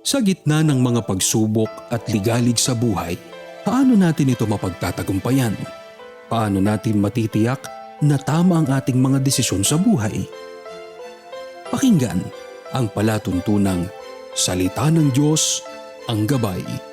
Sa gitna ng mga pagsubok at ligalig sa buhay, paano natin ito mapagtatagumpayan? Paano natin matitiyak na tama ang ating mga desisyon sa buhay? Pakinggan ang palatuntunang Salita ng Diyos, ang Gabay.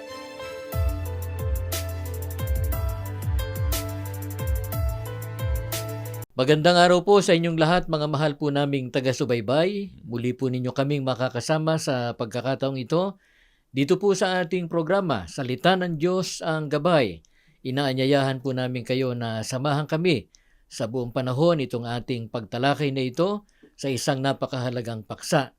Magandang araw po sa inyong lahat, mga mahal po naming taga-subaybay. Muli po ninyo kaming makakasama sa pagkakataong ito. Dito po sa ating programa, Salita ng Diyos ang Gabay. Inaanyayahan po namin kayo na samahan kami sa buong panahon itong ating pagtalakay na ito sa isang napakahalagang paksa.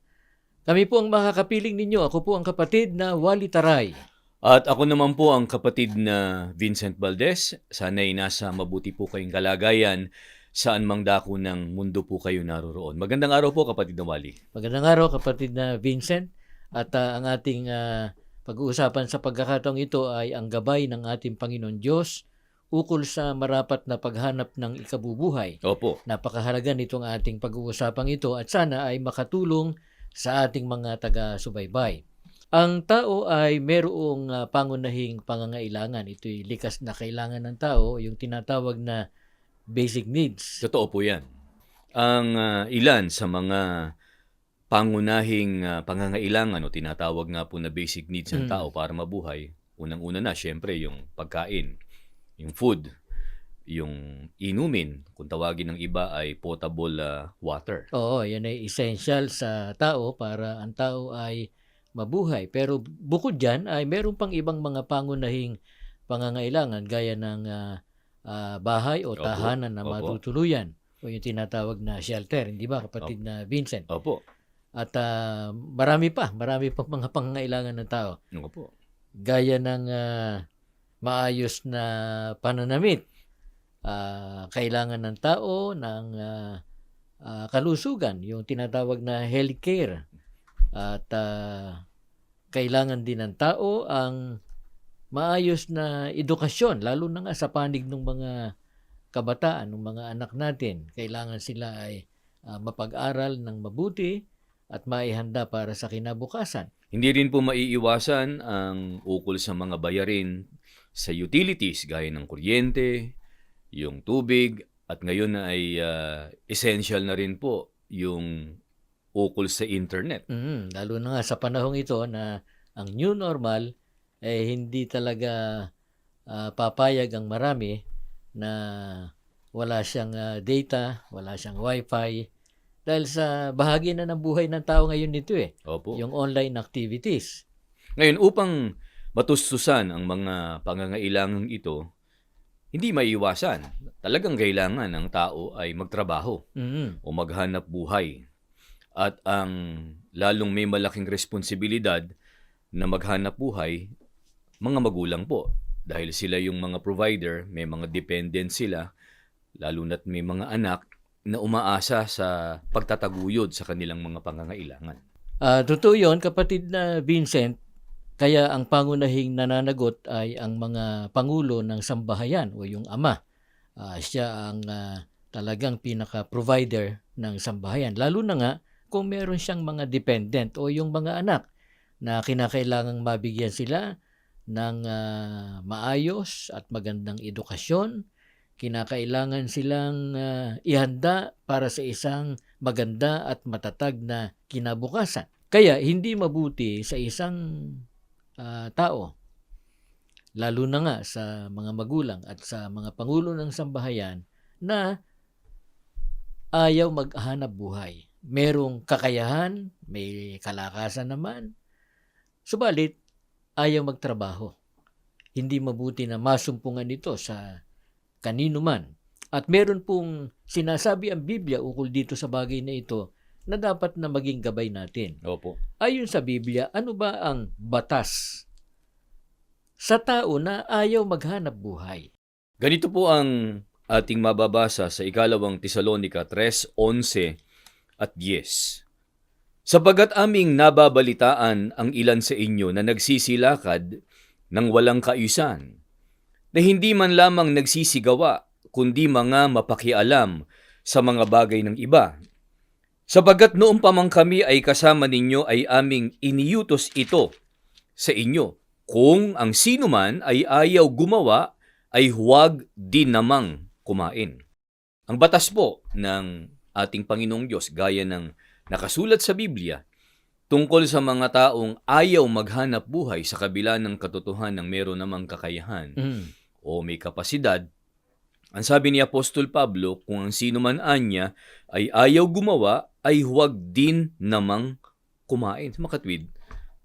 Kami po ang makakapiling ninyo. Ako po ang kapatid na Wally Taray. At ako naman po ang kapatid na Vincent Valdez. Sana'y nasa mabuti po kayong kalagayan saan mang dako ng mundo po kayo naroroon. Magandang araw po, kapatid na Wally. Magandang araw, kapatid na Vincent. At ang ating pag-uusapan sa pagkakataong ito ay ang gabay ng ating Panginoon Diyos ukol sa marapat na paghanap ng ikabubuhay. Opo. Napakahalaga nitong ating pag-uusapang ito at sana ay makatulong sa ating mga taga-subaybay. Ang tao ay merong pangunahing pangangailangan. Ito'y likas na kailangan ng tao, yung tinatawag na basic needs. Totoo po yan. Ang ilan sa mga pangunahing pangangailangan o tinatawag nga po na basic needs ng tao para mabuhay, unang-una na, syempre, yung pagkain, yung food, yung inumin, kung tawagin ng iba ay potable water. Oo, yan ay essential sa tao para ang tao ay mabuhay. Pero bukod dyan ay meron pang ibang mga pangunahing pangangailangan gaya ng bahay o tahanan na matutuluyan o yung tinatawag na shelter, hindi ba, kapatid na Vincent? Opo. At marami pa mga pangangailangan ng tao. Opo. Gaya ng maayos na pananamit, kailangan ng tao ng kalusugan, yung tinatawag na healthcare. At kailangan din ng tao ang maayos na edukasyon, lalo na nga sa panig ng mga kabataan, ng mga anak natin. Kailangan sila ay mapag-aral ng mabuti at maihanda para sa kinabukasan. Hindi rin po maiiwasan ang ukol sa mga bayarin sa utilities gaya ng kuryente, yung tubig, at ngayon ay essential na rin po yung ukol sa internet. Lalo na nga sa panahong ito na ang new normal hindi talaga papayag ang marami na wala siyang data, wala siyang wifi, dahil sa bahagi na ng buhay ng tao ngayon nito Opo. yung online activities. Ngayon, upang matustusan ang mga pangangailangang ito, hindi maiiwasan. Talagang kailangan ng tao ay magtrabaho o maghanap buhay. At ang lalong may malaking responsibilidad na maghanap buhay, mga magulang po. Dahil sila yung mga provider, may mga dependent sila, lalo na't may mga anak na umaasa sa pagtataguyod sa kanilang mga pangangailangan. Totoo yun, kapatid na Vincent. Kaya ang pangunahing nananagot ay ang mga pangulo ng sambahayan o yung ama. Siya ang talagang pinaka-provider ng sambahayan. Lalo na nga kung meron siyang mga dependent o yung mga anak na kinakailangang mabigyan sila ng maayos at magandang edukasyon. Kinakailangan silang ihanda para sa isang maganda at matatag na kinabukasan. Kaya hindi mabuti sa isang tao, lalo na nga sa mga magulang at sa mga pangulo ng sambahayan, na ayaw maghanap buhay. Merong kakayahan, may kalakasan naman, subalit ayaw magtrabaho. Hindi mabuti na masumpungan ito sa kanino man. At meron pong sinasabi ang Biblia ukol dito sa bagay na ito na dapat na maging gabay natin. Opo. Ayon sa Biblia, ano ba ang batas sa tao na ayaw maghanap buhay? Ganito po ang ating mababasa sa ikalawang Tesalonica 3:11 at 10. Sapagat aming nababalitaan ang ilan sa inyo na nagsisilakad ng walang kaayusan, na hindi man lamang nagsisigawa, kundi mga mapakialam sa mga bagay ng iba. Sapagat noong pa man kami ay kasama ninyo ay aming iniutos ito sa inyo, kung ang sino man ay ayaw gumawa, ay huwag din namang kumain. Ang batas po ng ating Panginoong Diyos, gaya ng nakasulat sa Biblia, tungkol sa mga taong ayaw maghanap buhay sa kabila ng katotohanan ng meron namang kakayahan o may kapasidad, ang sabi ni Apostol Pablo, kung ang sino man anya ay ayaw gumawa, ay huwag din namang kumain. Sa makatwid,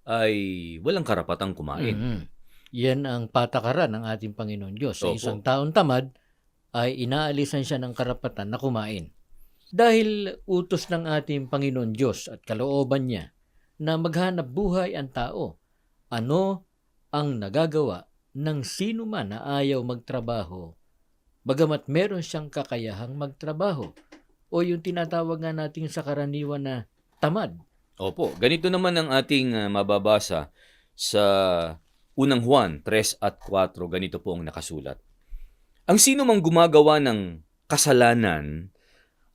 ay walang karapatang kumain. Yan ang patakaran ng ating Panginoon Diyos. Sa Opo. isang taong tamad, ay inaalisan siya ng karapatan na kumain. Dahil utos ng ating Panginoon Diyos at kalooban niya na maghanap buhay ang tao, ano ang nagagawa ng sino man na ayaw magtrabaho, bagamat meron siyang kakayahang magtrabaho, o yung tinatawag nga natin sa karaniwan na tamad. Opo, ganito naman ang ating mababasa sa unang Juan 3 at 4, ganito po ang nakasulat. Ang sino mang gumagawa ng kasalanan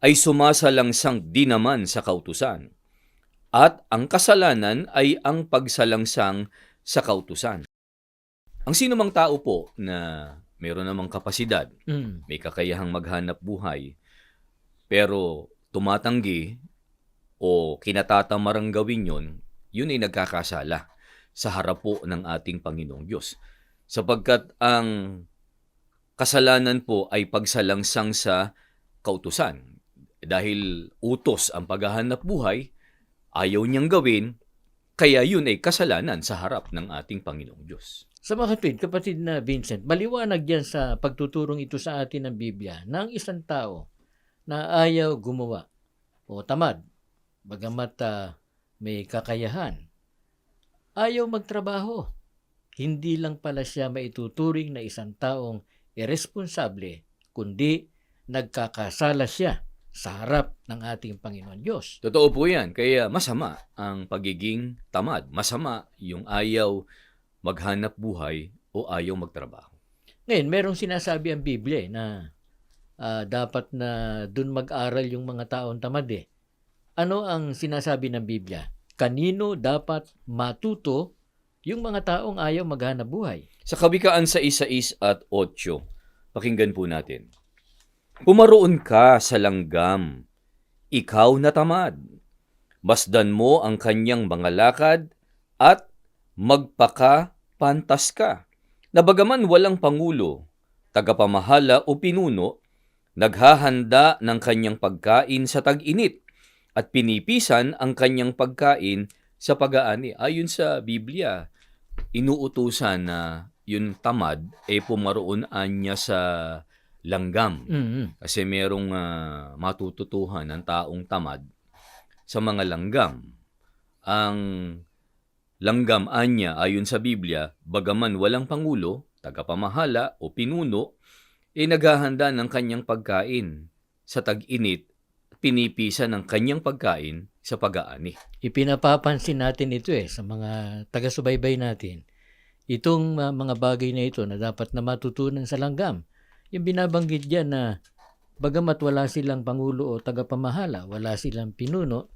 ay sumasalangsang di naman sa kautusan, at ang kasalanan ay ang pagsalangsang sa kautusan. Ang sino mang tao po na meron namang kapasidad, may kakayahang maghanap buhay, pero tumatanggi o kinatatamarang gawin yun ay nagkakasala sa harap po ng ating Panginoong Diyos. Sapagkat ang kasalanan po ay pagsalangsang sa kautusan. Dahil utos ang paghahanap buhay, ayaw niyang gawin, kaya yun ay kasalanan sa harap ng ating Panginoong Diyos. Sa mga kapatid na Vincent, maliwanag yan sa pagtuturong ito sa atin ng Biblia na ang isang tao na ayaw gumawa o tamad, bagamat may kakayahan, ayaw magtrabaho. Hindi lang pala siya maituturing na isang taong irresponsable, kundi nagkakasala siya sa harap ng ating Panginoon Diyos. Totoo po yan. Kaya masama ang pagiging tamad. Masama yung ayaw maghanap buhay o ayaw magtrabaho. Ngayon, merong sinasabi ang Biblia na dapat na dun mag-aral yung mga taong tamad eh. Ano ang sinasabi ng Biblia? Kanino dapat matuto yung mga taong ayaw maghanap buhay? Sa Kawikaan 6:6 at 8, pakinggan po natin. Pumaroon ka sa langgam, ikaw na tamad. Masdan mo ang kanyang mga lakad at magpakapantas ka. Na bagaman walang pangulo, tagapamahala o pinuno, naghahanda ng kanyang pagkain sa tag-init at pinipisan ang kanyang pagkain sa pag-aani. Ayon sa Biblia, inuutusan na yung tamad pumaroon niya sa langgam. Kasi merong matututuhan ng taong tamad sa mga langgam. Ang langgam anya ayon sa Biblia, bagaman walang pangulo, tagapamahala o pinuno, naghahanda ng kanyang pagkain sa tag-init, pinipisa ng kanyang pagkain sa pag-aani. Ipinapapansin natin ito sa mga taga-subaybay natin. Itong mga bagay na ito na dapat na matutunan sa langgam. Yung binabanggit diyan na bagamat wala silang pangulo o tagapamahala, wala silang pinuno,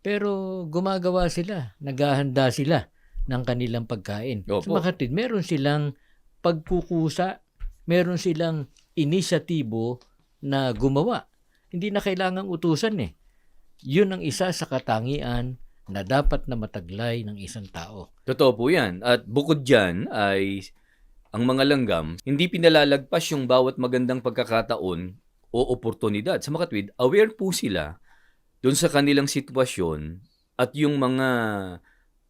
pero gumagawa sila, naghahanda sila ng kanilang pagkain. Opo. So makatid, meron silang pagkukusa, meron silang inisyatibo na gumawa. Hindi na kailangang utusan Yun ang isa sa katangian na dapat na mataglay ng isang tao. Totoo po yan. At bukod dyan ay ang mga langgam, hindi pinalalagpas yung bawat magandang pagkakataon o oportunidad. Sa makatwid, aware po sila doon sa kanilang sitwasyon at yung mga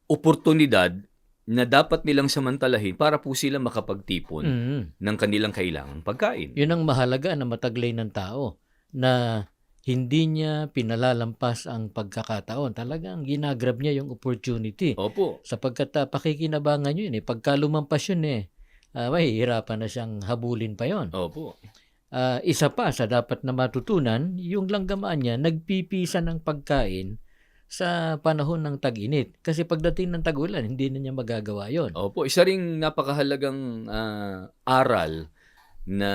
oportunidad na dapat nilang samantalahin para po sila makapagtipon ng kanilang kailangang pagkain. Yun ang mahalaga na mataglay ng tao na hindi niya pinalalampas ang pagkakataon. Talagang ginagrab niya yung opportunity. Opo. Sapagkat pakikinabangan yun Pagka lumampas yun mahihirapan na siyang habulin pa yon. Opo. Isa pa sa dapat na matutunan, yung langgamaan niya, nagpipisa ng pagkain sa panahon ng tag-init. Kasi pagdating ng tag-ulan, hindi na niya magagawa yon. Opo, isa ring napakahalagang aral na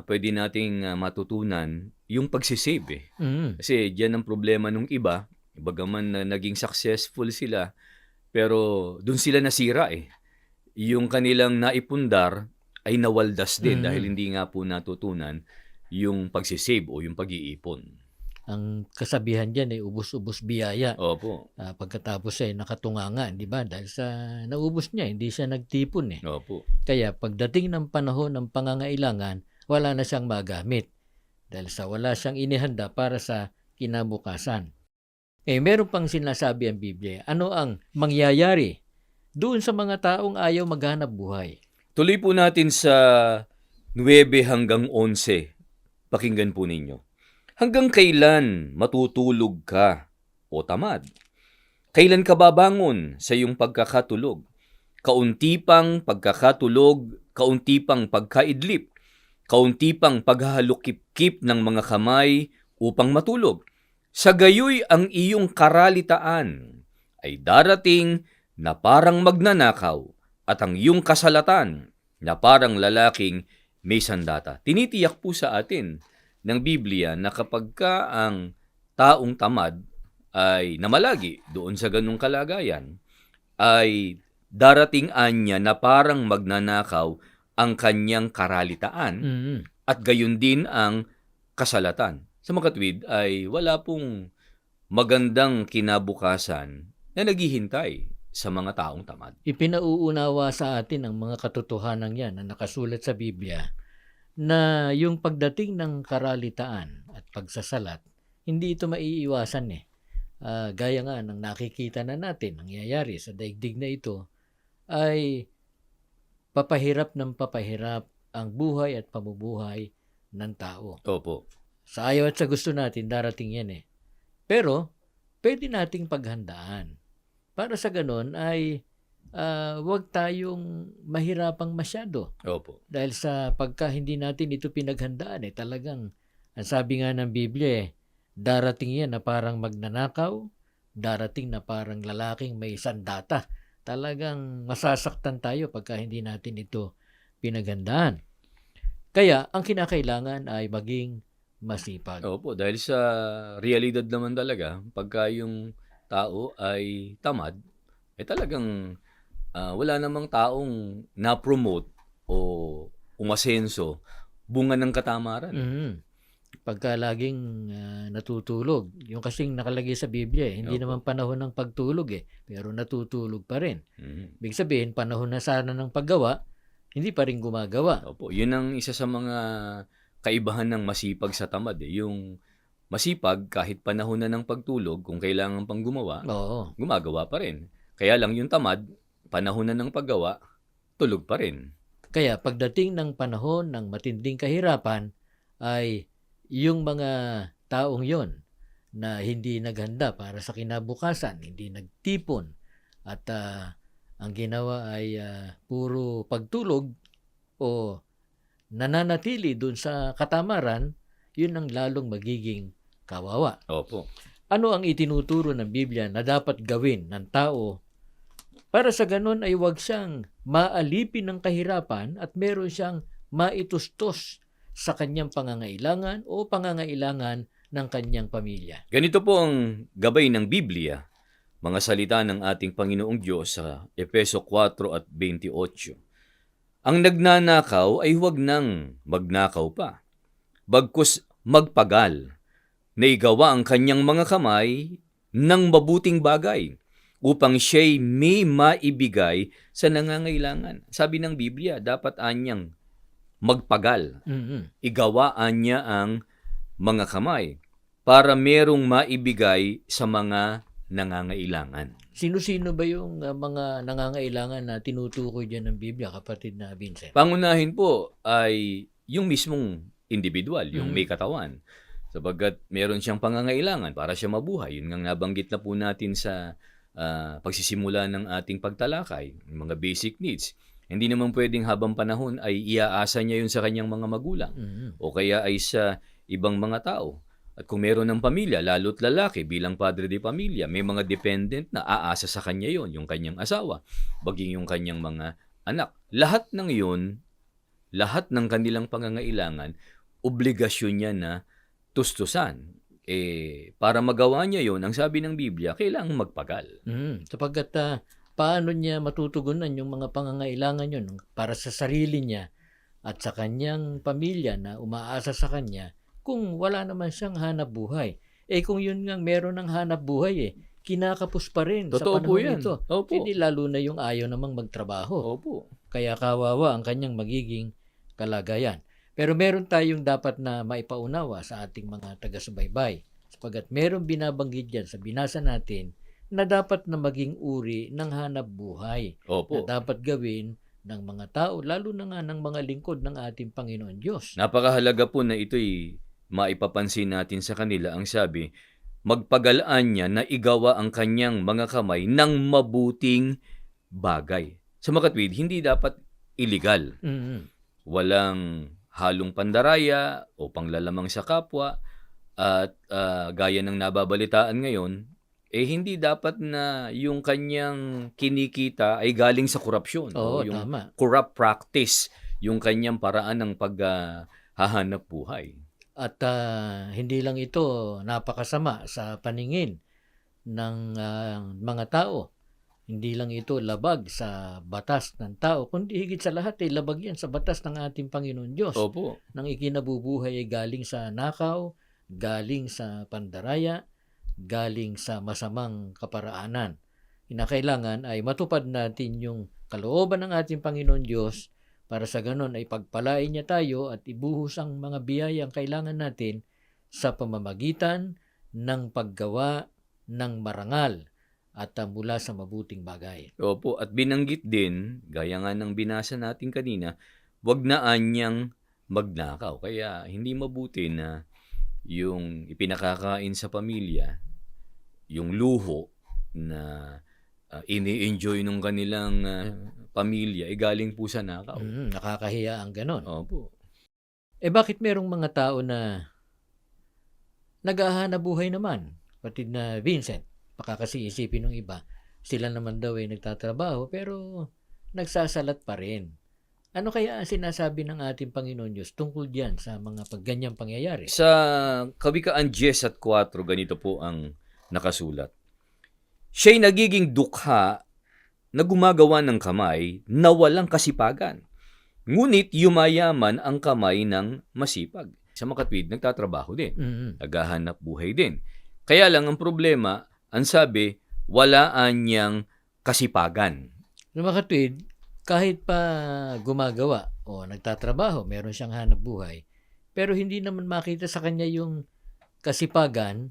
pwede nating matutunan yung pagsisave. Kasi diyan ang problema nung iba, bagaman na naging successful sila, pero dun sila nasira yung kanilang naipundar ay nawaldas din dahil Mm. hindi nga po natutunan yung pagsisave o yung pag-iipon. Ang kasabihan diyan ay ubos-ubos biyaya. Opo. Pagkatapos ay nakatunganga, di ba? Dahil sa naubos niya, hindi siya nagtipon eh. Opo. Kaya pagdating ng panahon ng pangangailangan, wala na siyang magamit. Dahil sa wala siyang inihanda para sa kinabukasan. Meron pang sinasabi ang Biblia. Ano ang mangyayari doon sa mga taong ayaw maghanap buhay? Tuloy po natin sa 9 hanggang 11. Pakinggan po ninyo. Hanggang kailan matutulog ka o tamad? Kailan ka babangon sa iyong pagkakatulog? Kaunti pang pagkakatulog, kaunti pang pagkaidlip, kaunti pang paghahalukip-kip ng mga kamay upang matulog. Sa gayoy ang iyong karalitaan ay darating na parang magnanakaw at ang iyong kasalatan na parang lalaking may sandata. Tinitiyak po sa atin ng Biblia na kapag ka ang taong tamad ay namalagi doon sa ganung kalagayan, ay darating anya na parang magnanakaw ang kanyang karalitaan Mm. at gayon din ang kasalatan. Sa makatwid ay wala pong magandang kinabukasan na naghihintay sa mga taong tamad. Ipinauunawa sa atin ang mga katotohanan yan na nakasulat sa Biblia na yung pagdating ng karalitaan at pagsasalat, hindi ito maiiwasan eh. Gaya nga ng nakikita na natin, nangyayari sa daigdig na ito, ay papahirap ng papahirap ang buhay at pamumuhay ng tao. Opo. Sa ayaw at sa gusto natin, darating yan eh. Pero, pwede nating paghandaan. Para sa ganon ay huwag tayong mahirapang masyado. Opo. Dahil sa pagka hindi natin ito pinaghandaan talagang, ang sabi nga ng Biblia darating yan na parang magnanakaw, darating na parang lalaking may sandata. Talagang masasaktan tayo pagka hindi natin ito pinaghandaan. Kaya, ang kinakailangan ay maging masipag. Opo, dahil sa realidad naman talaga, pagka yung tao ay tamad, talagang wala namang taong na-promote o umasenso bunga ng katamaran. Mm. Pagka laging natutulog, yung kasing nakalagay sa Biblia hindi Opo. naman panahon ng pagtulog pero natutulog pa rin. Mhm. Ibig sabihin, panahon na sana ng paggawa, hindi pa rin gumagawa. Opo, yun ang isa sa mga kaibahan ng masipag sa tamad. Yung masipag, kahit panahon na ng pagtulog, kung kailangan pang gumawa, Oo. gumagawa pa rin. Kaya lang yung tamad, panahon na ng paggawa, tulog pa rin. Kaya pagdating ng panahon ng matinding kahirapan, ay yung mga taong yon na hindi naghanda para sa kinabukasan, hindi nagtipon, at ang ginawa ay puro pagtulog o nananatili dun sa katamaran, yun ang lalong magiging kawawa. Opo. Ano ang itinuturo ng Biblia na dapat gawin ng tao para sa ganun ay huwag siyang maalipin ng kahirapan at meron siyang maitustos sa kanyang pangangailangan o pangangailangan ng kanyang pamilya? Ganito po ang gabay ng Biblia, mga salita ng ating Panginoong Diyos sa Efeso 4 at 28. Ang nagnanakaw ay huwag nang magnakaw pa, bagkus magpagal, na igawa ang kanyang mga kamay ng mabuting bagay, upang siya'y may maibigay sa nangangailangan. Sabi ng Biblia, dapat anyang magpagal, Mm-hmm. igawaan niya ang mga kamay para merong maibigay sa mga nangangailangan. Sino-sino ba yung mga nangangailangan na tinutukoy dyan ng Biblia, kapatid na Vincent? Pangunahin po ay yung mismong individual, yung may katawan. Sabagat meron siyang pangangailangan para siya mabuhay. Yun nga nabanggit na po natin sa pagsisimula ng ating pagtalakay, yung mga basic needs. Hindi naman pwedeng habang panahon ay iaasa niya yun sa kanyang mga magulang o kaya ay sa ibang mga tao. At kung meron ng pamilya, lalo't lalaki bilang padre de pamilya, may mga dependent na aasa sa kanya yon, yung kanyang asawa, baging yung kanyang mga anak. Lahat ng yun, lahat ng kanilang pangangailangan, obligasyon niya na tustusan. Para magawa niya yon, ang sabi ng Biblia, kailangang magpagal. Sapagkat paano niya matutugunan yung mga pangangailangan yun para sa sarili niya at sa kanyang pamilya na umaasa sa kanya kung wala naman siyang hanap buhay. Kung yun nga meron ng hanap buhay kinakapos pa rin sa Totoo po panahon yan. ito. Opo. Hindi lalo na yung ayaw namang magtrabaho. Opo. Kaya kawawa ang kanyang magiging kalagayan. Pero meron tayong dapat na maipaunawa sa ating mga taga-subaybay. Sapagat meron binabanggit dyan sa binasa natin na dapat na maging uri ng hanap buhay. Opo. Na dapat gawin ng mga tao, lalo na nga ng mga lingkod ng ating Panginoon Diyos. Napakahalaga po na ito'y maipapansin natin sa kanila. Ang sabi, magpagalaan niya na igawa ang kanyang mga kamay ng mabuting bagay. Sa makatwid, hindi dapat illegal. Walang halong pandaraya o panglalamang sa kapwa at gaya ng nababalitaan ngayon, hindi dapat na yung kanyang kinikita ay galing sa korupsyon o yung Tama. corrupt practice, yung kanyang paraan ng paghahanap buhay. At hindi lang ito napakasama sa paningin ng mga tao. Hindi lang ito labag sa batas ng tao, kundi higit sa lahat labag yan sa batas ng ating Panginoon Diyos. Opo. Nang ikinabubuhay ay galing sa nakaw, galing sa pandaraya, galing sa masamang kaparaanan. Kinakailangan ay matupad natin yung kalooban ng ating Panginoon Diyos para sa ganon ay pagpalain niya tayo at ibuhos ang mga biyayang kailangan natin sa pamamagitan ng paggawa ng marangal at mula sa mabuting bagay. Opo, at binanggit din, gaya nga ng binasa natin kanina, wag na anyang magnakaw. Kaya hindi mabuti na yung ipinakakain sa pamilya, yung luho na ini-enjoy ng kanilang pamilya, galing po sa nakaw. Nakakahiya ang ganon. Opo. Bakit merong mga tao na naghahanap buhay naman? Kapatid na Vincent, baka kasi isipin ng iba, sila naman daw ay nagtatrabaho pero nagsasalat pa rin. Ano kaya ang sinasabi ng ating Panginoon Diyos tungkol diyan sa mga pagganyang pangyayari? Sa Kawikaan 10:4, ganito po ang nakasulat. Siya'y nagiging dukha na gumagawa ng kamay na walang kasipagan. Ngunit yumayaman ang kamay ng masipag. Sa makatwid, nagtatrabaho din. Naghahanap buhay din. Kaya lang ang problema, ang sabi, walaan niyang kasipagan. Sa makatwid, kahit pa gumagawa o nagtatrabaho, meron siyang hanap buhay, pero hindi naman makita sa kanya yung kasipagan,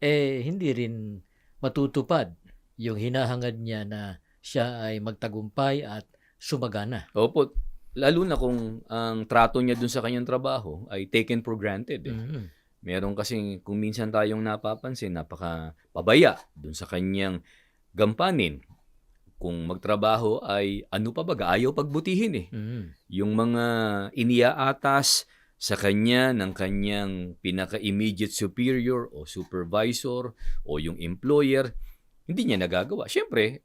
hindi rin matutupad yung hinahangad niya na siya ay magtagumpay at sumagana. Opo, lalo na kung ang trato niya dun sa kanyang trabaho ay taken for granted. Meron kasing kung minsan tayong napapansin, napaka-pabaya dun sa kanyang gampanin. Kung magtrabaho ay ano pa ba, ayaw pagbutihin Yung mga iniaatas sa kanya ng kanyang pinaka-immediate superior o supervisor o yung employer, hindi niya nagagawa. Siyempre,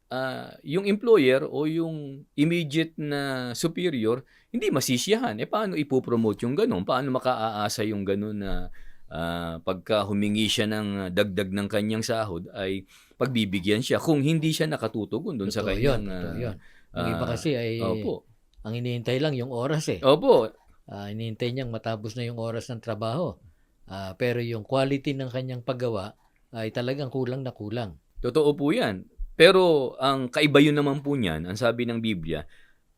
yung employer o yung immediate na superior, hindi masisiyahan. Paano ipopromote yung ganun? Paano makaaasa yung ganun na pagka humingi siya ng dagdag ng kanyang sahod ay pagbibigyan siya kung hindi siya nakatutugon doon sa kanyang... Totoo yun. Yung iba kasi ay opo. ang hinihintay lang yung oras Opo. Hinihintay niyang matapos na yung oras ng trabaho. Pero yung quality ng kanyang paggawa ay talagang kulang na kulang. Totoo po yan. Pero ang kaiba yun naman po niyan, ang sabi ng Biblia,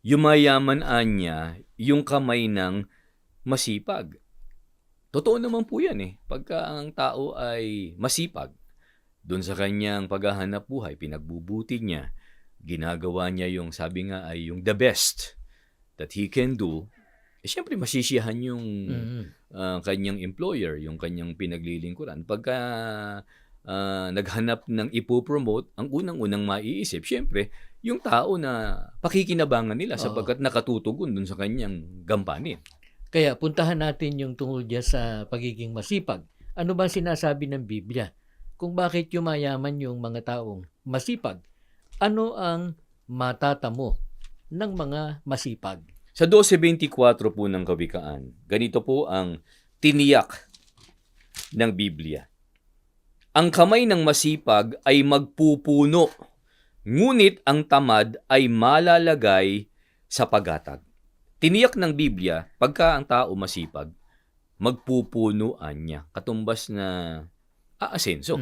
yumayaman niya yung kamay ng masipag. Totoo naman po yan Pagka ang tao ay masipag, doon sa kanyang paghahanap buhay, pinagbubuti niya, ginagawa niya yung, sabi nga ay yung the best that he can do, siyempre masisiyahan yung kanyang employer, yung kanyang pinaglilingkuran. Pagka naghanap ng ipopromote, ang unang-unang maiisip, siyempre, yung tao na pakikinabangan nila sapagkat nakatutugon dun sa kanyang gampanin. Kaya puntahan natin yung tungkol dyan sa pagiging masipag. Ano ba sinasabi ng Biblia? Kung bakit yumayaman yung mga taong masipag? Ano ang matatamo ng mga masipag? Sa 12:24 po ng Kawikaan, ganito po ang tiniyak ng Biblia. Ang kamay ng masipag ay magpupuno, Ngunit ang tamad ay malalagay sa pagatag. Tiniyak ng Biblia, pagka ang tao masipag, magpupunuan niya. Katumbas na aasenso.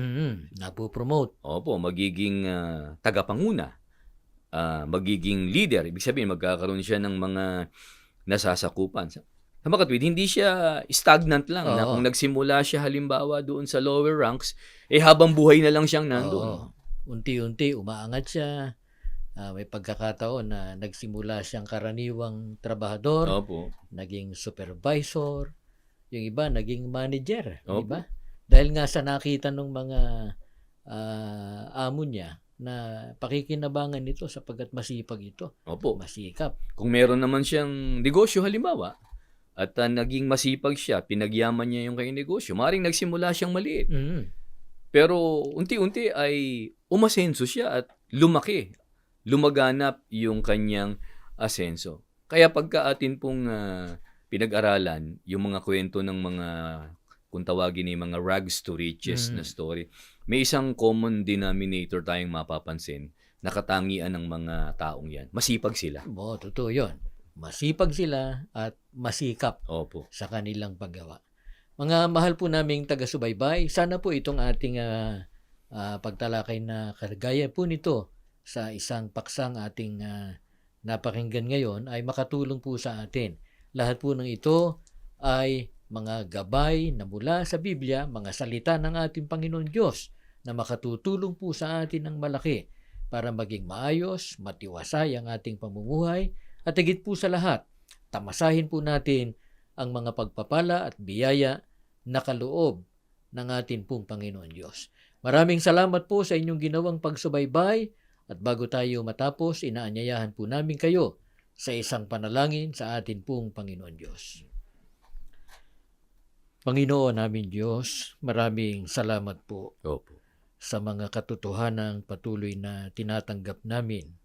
Napopromote. Opo, magiging tagapanguna. Magiging leader. Ibig sabihin, magkakaroon siya ng mga nasasakupan. Sa mga katwid, hindi siya stagnant lang. Na Oo. kung nagsimula siya halimbawa doon sa lower ranks, habang buhay na lang siyang nandoon. Oo. Unti-unti umaangat siya. May pagkakataon na nagsimula siyang karaniwang trabahador, Opo. naging supervisor, yung iba naging manager, di Opo. ba? Dahil nga sa nakita ng mga amo niya na pakikinabangan nito sapagkat masipag ito, Opo. masikap. Kung meron naman siyang negosyo halimbawa, at naging masipag siya, pinagyaman niya yung kanyang negosyo, maaaring nagsimula siyang maliit. Pero unti-unti ay umasenso siya at lumaki. Lumaganap yung kanyang asenso. Kaya pagka atin pong pinag-aralan yung mga kwento ng mga, kung tawagin ni mga rags to riches na story, may isang common denominator tayong mapapansin na katangian ng mga taong yan. Masipag sila. Totoo yun. Masipag sila at masikap Opo. sa kanilang paggawa. Mga mahal po naming taga-subaybay, sana po itong ating pagtalakay na karagaya po nito sa isang paksang ating napakinggan ngayon ay makatulong po sa atin. Lahat po ng ito ay mga gabay na mula sa Biblia, mga salita ng ating Panginoon Diyos na makatutulong po sa atin ng malaki para maging maayos, matiwasay ang ating pamumuhay at higit po sa lahat, tamasahin po natin ang mga pagpapala at biyaya na kaloob ng ating pong Panginoon Diyos. Maraming salamat po sa inyong ginawang pagsubaybay at bago tayo matapos, inaanyayahan po namin kayo sa isang panalangin sa atin pong Panginoon Diyos. Panginoon namin Diyos, maraming salamat po Opo. sa mga katotohanang patuloy na tinatanggap namin.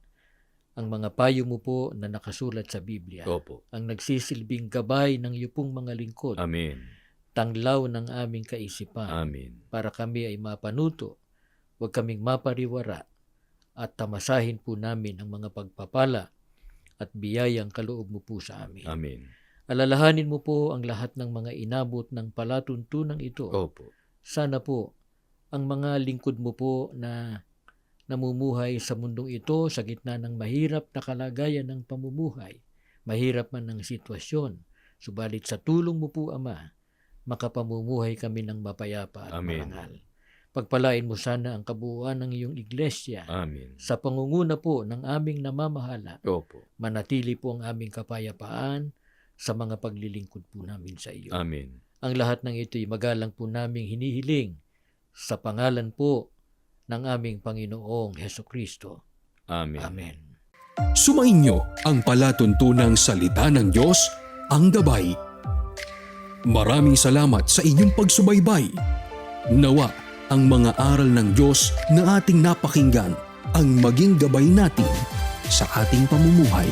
Ang mga payo mo po na nakasulat sa Biblia, Opo. ang nagsisilbing gabay ng iyo pong mga lingkod, Amen. tanglaw ng aming kaisipan, Amen. para kami ay mapanuto, huwag kaming mapariwara, at tamasahin po namin ang mga pagpapala at biyayang kaloob mo po sa amin. Amen. Alalahanin mo po ang lahat ng mga inabot ng palatuntunang ito. Opo. Sana po ang mga lingkod mo po na namumuhay sa mundong ito sa gitna ng mahirap na kalagayan ng pamumuhay, mahirap man ang sitwasyon, subalit sa tulong mo po, Ama, makapamumuhay kami ng mapayapa at Amen. marangal. Pagpalain mo sana ang kabuuan ng iyong iglesia. Amen. Sa pangunguna po ng aming namamahala, Opo. manatili po ang aming kapayapaan sa mga paglilingkod po namin sa iyo. Amen. Ang lahat ng ito'y magalang po naming hinihiling sa pangalan po ng aming Panginoong Hesukristo. Amen. Amen. Sumainyo ang palatuntunang salita ng Diyos, ang gabay. Maraming salamat sa inyong pagsubaybay. Nawa ang mga aral ng Diyos na ating napakinggan ang maging gabay natin sa ating pamumuhay.